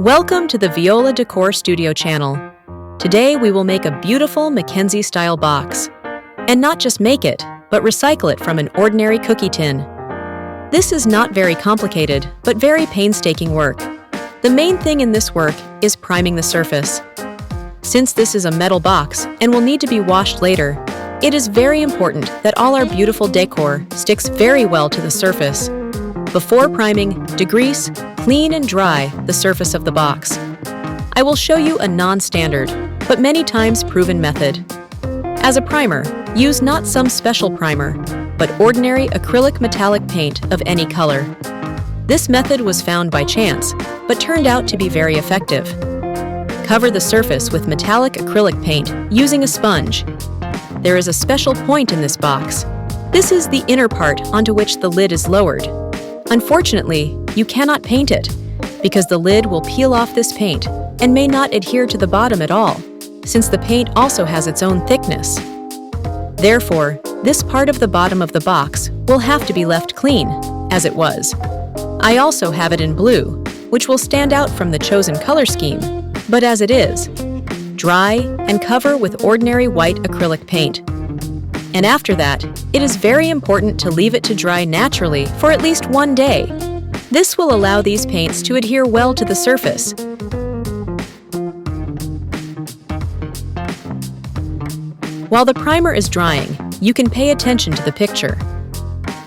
Welcome to the VIOLA Decor Studio channel. Today we will make a beautiful Mackenzie style box. And not just make it, but recycle it from an ordinary cookie tin. This is not very complicated, but very painstaking work. The main thing in this work is priming the surface. Since this is a metal box and will need to be washed later, it is very important that all our beautiful decor sticks very well to the surface. Before priming, degrease, clean and dry the surface of the box. I will show you a non-standard, but many times proven method. As a primer, use not some special primer, but ordinary acrylic metallic paint of any color. This method was found by chance, but turned out to be very effective. Cover the surface with metallic acrylic paint using a sponge. There is a special point in this box. This is the inner part onto which the lid is lowered. Unfortunately, you cannot paint it, because the lid will peel off this paint and may not adhere to the bottom at all, since the paint also has its own thickness. Therefore, this part of the bottom of the box will have to be left clean, as it was. I also have it in blue, which will stand out from the chosen color scheme, but as it is, dry and cover with ordinary white acrylic paint. And after that, it is very important to leave it to dry naturally for at least 1 day. This will allow these paints to adhere well to the surface. While the primer is drying, you can pay attention to the picture.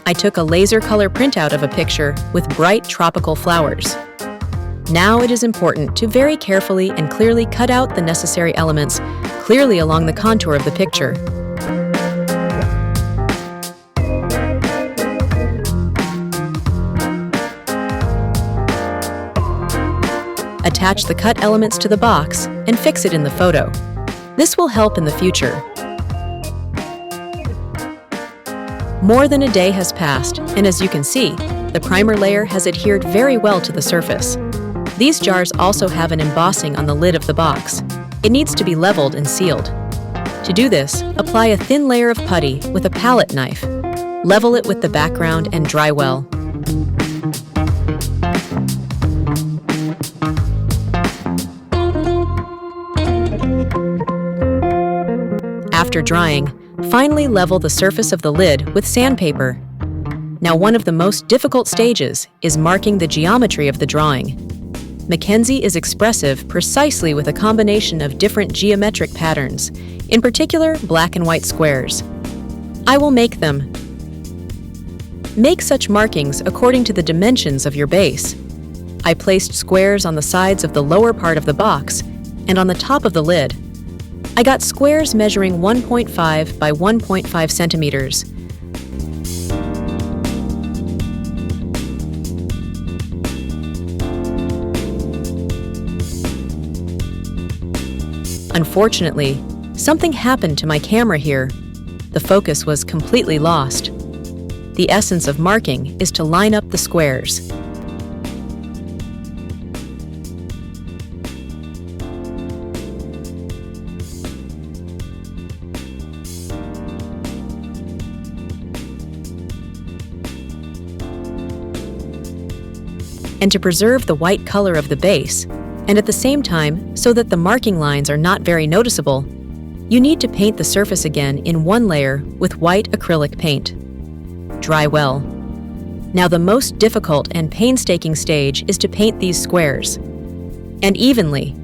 I took a laser color printout of a picture with bright tropical flowers. Now it is important to very carefully and clearly cut out the necessary elements clearly along the contour of the picture. Attach the cut elements to the box and fix it in the photo. This will help in the future. More than a day has passed, and as you can see, the primer layer has adhered very well to the surface. These jars also have an embossing on the lid of the box. It needs to be leveled and sealed. To do this, apply a thin layer of putty with a palette knife. Level it with the background and dry well. After drying, finally level the surface of the lid with sandpaper. Now, one of the most difficult stages is marking the geometry of the drawing. Mackenzie is expressive precisely with a combination of different geometric patterns, in particular black and white squares. I will make them. Make such markings according to the dimensions of your base. I placed squares on the sides of the lower part of the box and on the top of the lid. I got squares measuring 1.5 by 1.5 centimeters. Unfortunately, something happened to my camera here. The focus was completely lost. The essence of marking is to line up the squares. And to preserve the white color of the base, and at the same time, so that the marking lines are not very noticeable, you need to paint the surface again in one layer with white acrylic paint. Dry well. Now the most difficult and painstaking stage is to paint these squares, and evenly.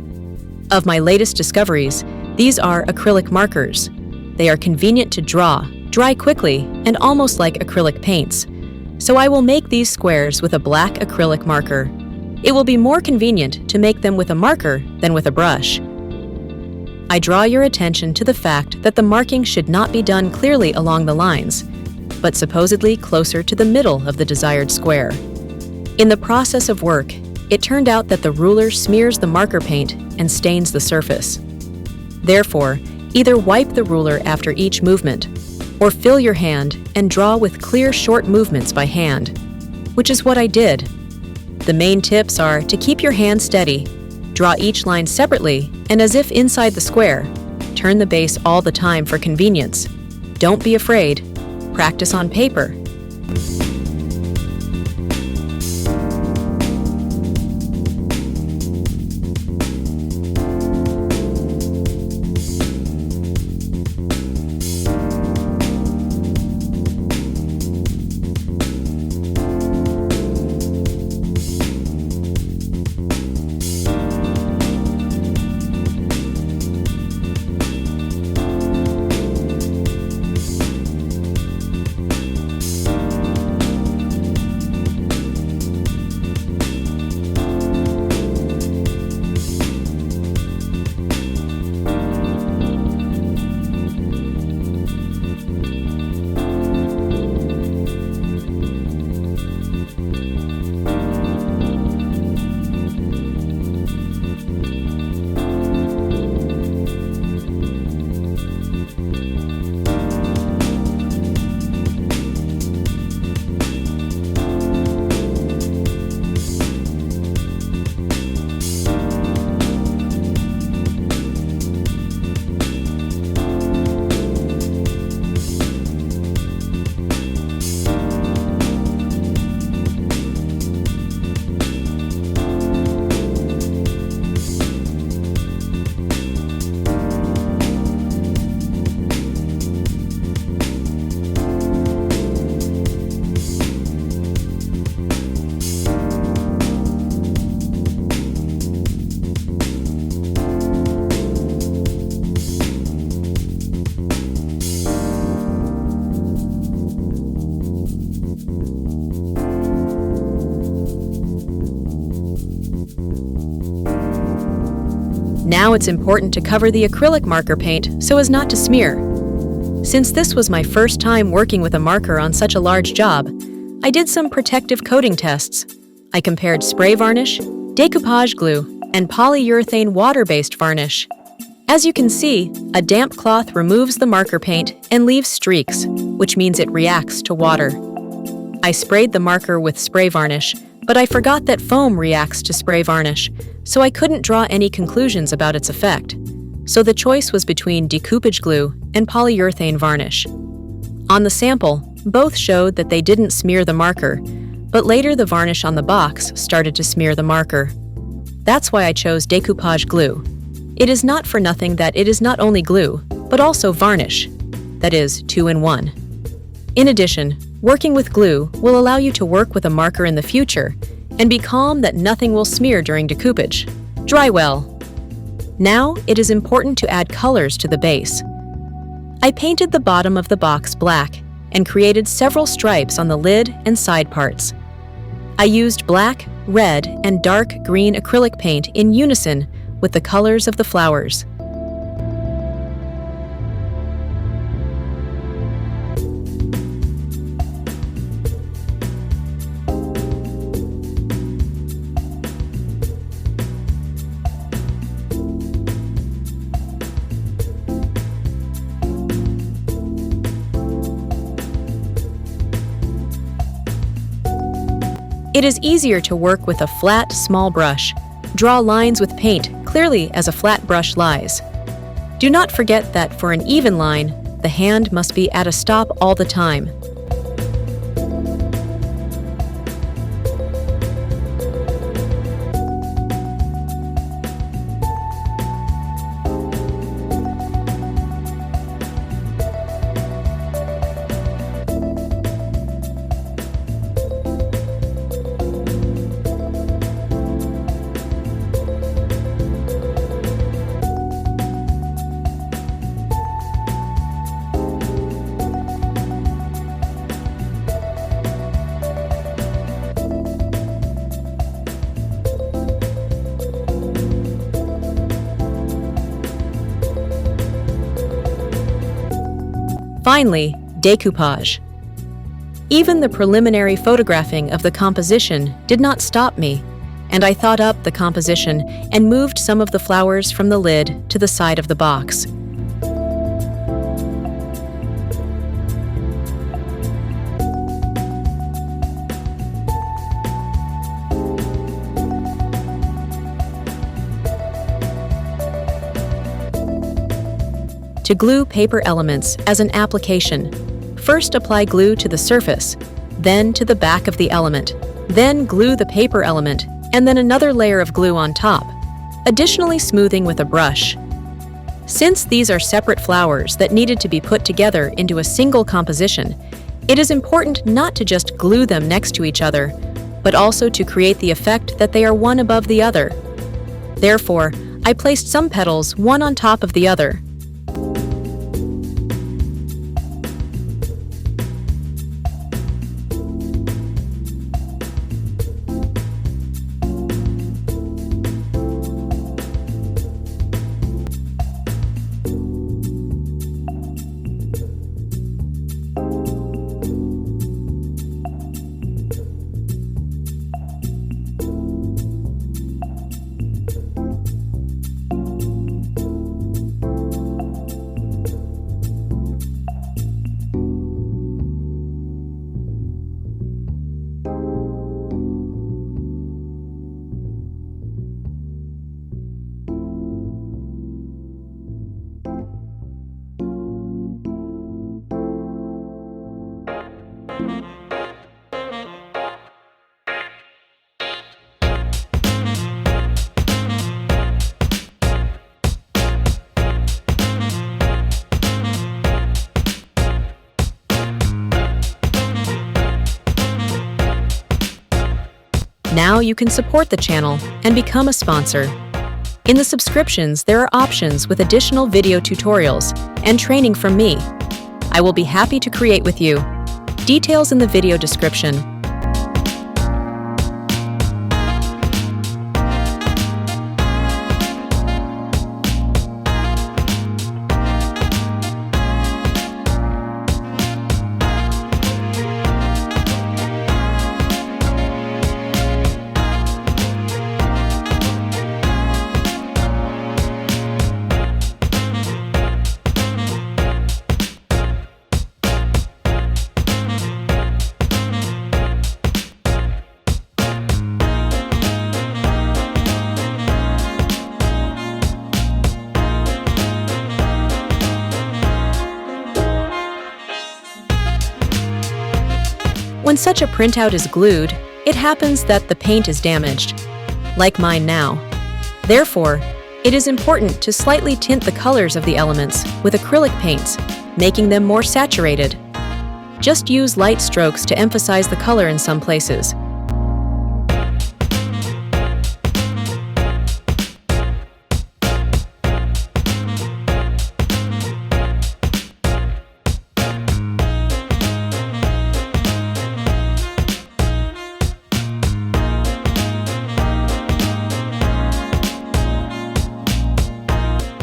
Of my latest discoveries, these are acrylic markers. They are convenient to draw, dry quickly, and almost like acrylic paints. So I will make these squares with a black acrylic marker. It will be more convenient to make them with a marker than with a brush. I draw your attention to the fact that the marking should not be done clearly along the lines, but supposedly closer to the middle of the desired square. In the process of work, it turned out that the ruler smears the marker paint and stains the surface. Therefore, either wipe the ruler after each movement, or fill your hand and draw with clear short movements by hand, which is what I did. The main tips are to keep your hand steady, draw each line separately and as if inside the square. Turn the base all the time for convenience. Don't be afraid. Practice on paper. Now it's important to cover the acrylic marker paint so as not to smear. Since this was my first time working with a marker on such a large job, I did some protective coating tests. I compared spray varnish, decoupage glue, and polyurethane water-based varnish. As you can see, a damp cloth removes the marker paint and leaves streaks, which means it reacts to water. I sprayed the marker with spray varnish, but I forgot that foam reacts to spray varnish, so I couldn't draw any conclusions about its effect. So the choice was between decoupage glue and polyurethane varnish. On the sample, both showed that they didn't smear the marker, but later the varnish on the box started to smear the marker. That's why I chose decoupage glue. It is not for nothing that it is not only glue, but also varnish. That is, 2-in-1. In addition, working with glue will allow you to work with a marker in the future and be calm that nothing will smear during decoupage. Dry well. Now, it is important to add colors to the base. I painted the bottom of the box black and created several stripes on the lid and side parts. I used black, red, and dark green acrylic paint in unison with the colors of the flowers. It is easier to work with a flat, small brush. Draw lines with paint clearly as a flat brush lies. Do not forget that for an even line, the hand must be at a stop all the time. Finally, decoupage. Even the preliminary photographing of the composition did not stop me, and I thought up the composition and moved some of the flowers from the lid to the side of the box. To glue paper elements as an application, first apply glue to the surface, then to the back of the element, then glue the paper element, and then another layer of glue on top, additionally smoothing with a brush. Since these are separate flowers that needed to be put together into a single composition, it is important not to just glue them next to each other, but also to create the effect that they are one above the other. Therefore, I placed some petals one on top of the other. Now you can support the channel and become a sponsor. In the subscriptions, there are options with additional video tutorials and training from me. I will be happy to create with you. Details in the video description. When such a printout is glued, it happens that the paint is damaged, like mine now. Therefore, it is important to slightly tint the colors of the elements with acrylic paints, making them more saturated. Just use light strokes to emphasize the color in some places.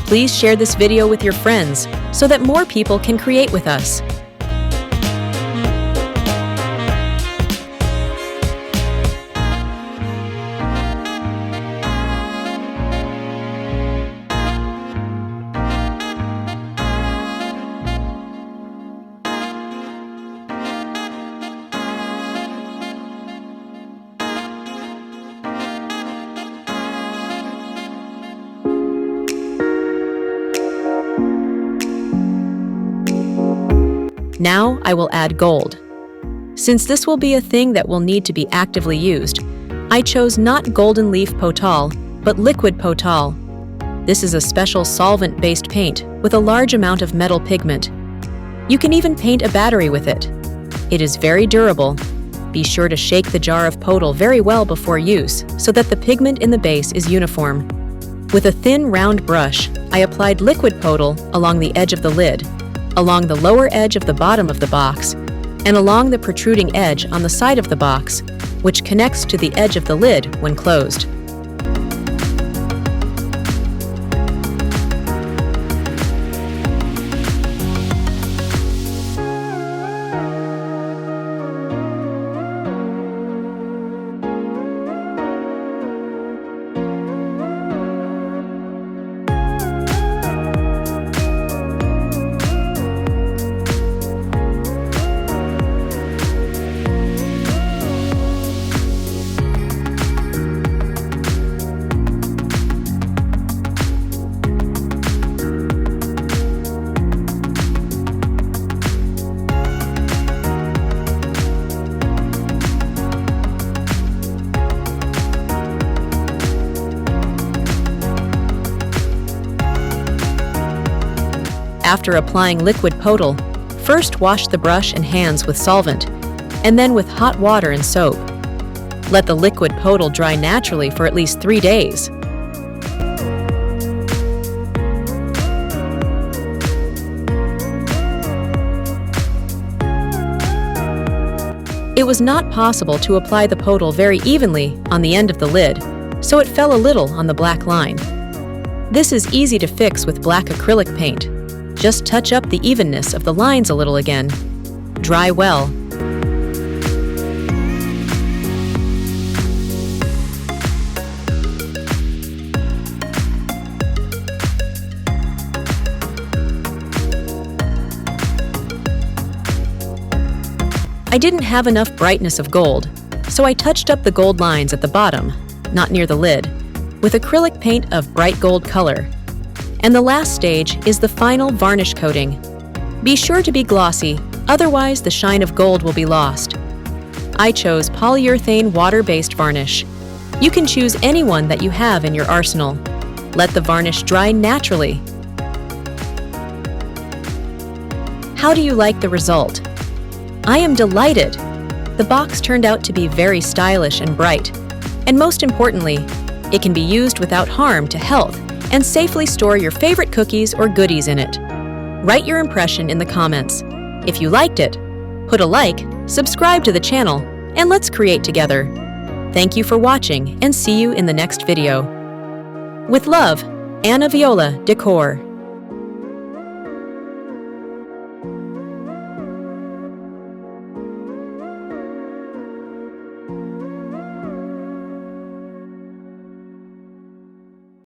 Please share this video with your friends so that more people can create with us. Now I will add gold. Since this will be a thing that will need to be actively used, I chose not golden leaf potal, but liquid potal. This is a special solvent-based paint with a large amount of metal pigment. You can even paint a battery with it. It is very durable. Be sure to shake the jar of potal very well before use so that the pigment in the base is uniform. With a thin, round brush, I applied liquid potal along the edge of the lid, along the lower edge of the bottom of the box, and along the protruding edge on the side of the box, which connects to the edge of the lid when closed. After applying liquid potal, first wash the brush and hands with solvent, and then with hot water and soap. Let the liquid potal dry naturally for at least 3 days. It was not possible to apply the potal very evenly on the end of the lid, so it fell a little on the black line. This is easy to fix with black acrylic paint. Just touch up the evenness of the lines a little again. Dry well. I didn't have enough brightness of gold, so I touched up the gold lines at the bottom, not near the lid, with acrylic paint of bright gold color. And the last stage is the final varnish coating. Be sure to be glossy, otherwise the shine of gold will be lost. I chose polyurethane water-based varnish. You can choose any one that you have in your arsenal. Let the varnish dry naturally. How do you like the result? I am delighted! The box turned out to be very stylish and bright. And most importantly, it can be used without harm to health and safely store your favorite cookies or goodies in it. Write your impression in the comments. If you liked it, put a like, subscribe to the channel, and let's create together. Thank you for watching and see you in the next video. With love, Viola, Decor.